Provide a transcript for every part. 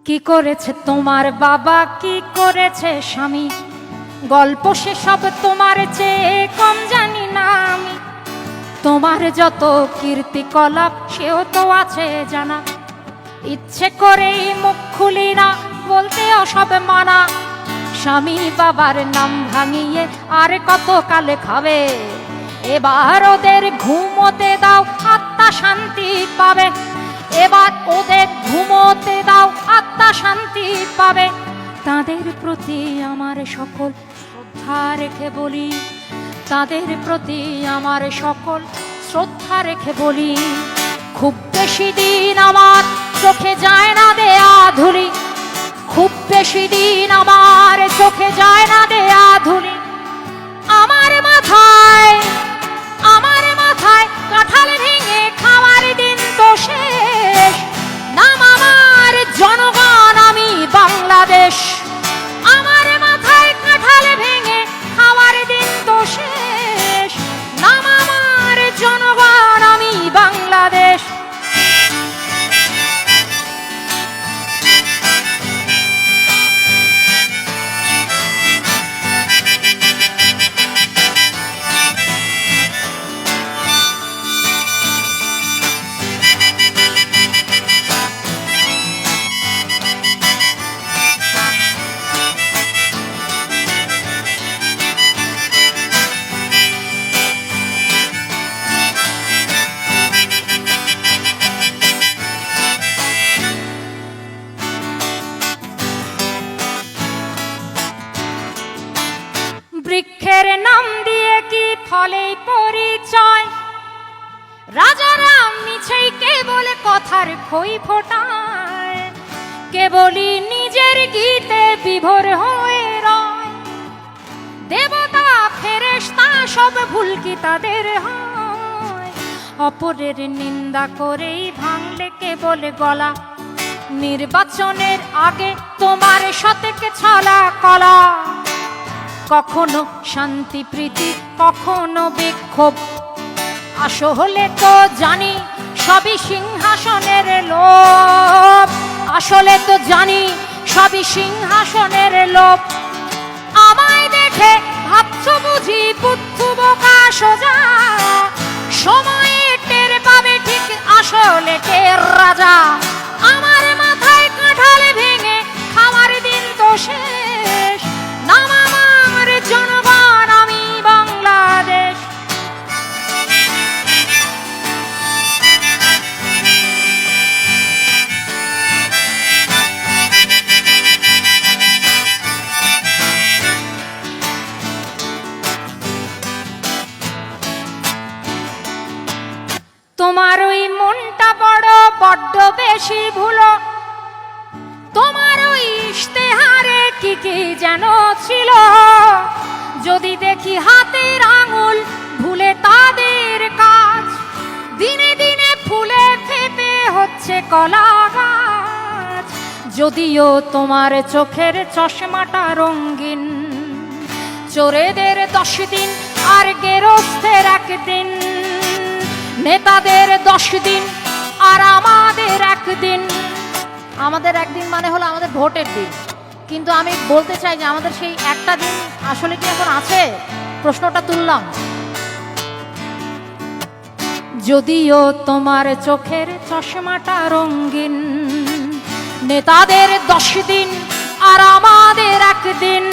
কি করেছে তোমার বাবা, কি করেছে স্বামী, গল্প সেসব তোমার চেয়ে কম জানি না আমি। তোমার যত কীর্তিকলাপ সেও তো আছে জানা, ইচ্ছে করেই মুখ খুলি না, বলতে সব মানা। স্বামী বাবার নাম ভাঙিয়ে আর কত কালে খাবে, এবার ওদের ঘুমোতে দাও, আত্মা শান্তি পাবে। এবার ওদের ঘুমোতে দাও, আত্মা শান্তি পাবে। তাদের প্রতি আমার সকল শ্রদ্ধা রেখে বলি, তাদের প্রতি আমার সকল শ্রদ্ধা রেখে বলি, খুব বেশি দিন আমার চোখে যায় না দেয়া ধুলি, খুব বেশি দিন আমার চোখে যায় না দেয়া ধুলি। আমার মাথায় কাঁঠাল ভেঙে খাওয়ার দিন তো শেষ, নাম আমার জনগণ, আমি বাংলাদেশ। আমার মাথায় কাঁঠাল ভেঙে খাওয়ার দিন তো শেষ, নাম আমার জনগণ, আমি বাংলাদেশ। বৃক্ষের নাম দিয়ে কি ফলে পরিচয়, রাজারা মিছেই কেবল কথার খই ফোটায়, কেবলই নিজের গীতে বিভোর হয়ে রয়। দেবতা ফেরেশতা সব ভুল কি তাদের হয়, অপরের নিন্দা করেই ভাঙলে কেবল গলা। নির্বাচনের আগে তোমার সতেকে ছলা কলা, কখনো শান্তি প্রীতি, কখনো বিক্ষোভ। আসলে তো জানি সবই সিংহাসনের লোভ, আসলে তো জানি সবই সিংহাসনের লোভ। আমায় দেখে ভাবছো বুঝি বুদ্ধু বোকা সোজা, সময়ে টের পাবে ঠিক আসলে কে রাজা। আমার মাথায় কাঁঠাল ভেঙে খাওয়ার দিন তো শেষ, নাম আমার জনগণ, আমি বাংলাদেশ। তোমার ওই মনটা বড্ড বেশি ভুলো, তোমার ওই ইশতেহারে কি কি যেন ছিল। যদি দেখি হাতের আঙুল ভুলে তাদের কাজ, দিনে দিনে ফুলে ফেপে হচ্ছে কলা গাছ। যদিও তোমার চোখের চশমাটা রঙিন, চোরেদের 10 দিন আর গেরস্থের 1 দিন, নেতাদের 10 দিন আর আমাদের 1 দিন। আমাদের 1 দিন মানে হলো আমাদের ভোটের দিন, কিন্তু আমি বলতে চাই যে আমাদের সেই একটা দিন আসলে কি এখন আছে, প্রশ্নটা তুললাম। যদিও তোমার চোখের চশমাটা রঙিন, নেতাদের 10 দিন আর আমাদের 1 দিন।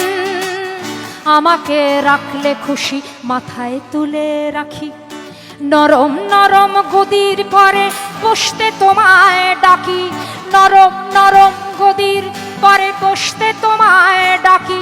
আমাকে রাখলে খুশি, মাথায় তুলে রাখি, নরম নরম গদির পরে বসতে তোমায় ডাকি, নরম নরম গদির পরে বসতে তোমায় ডাকি।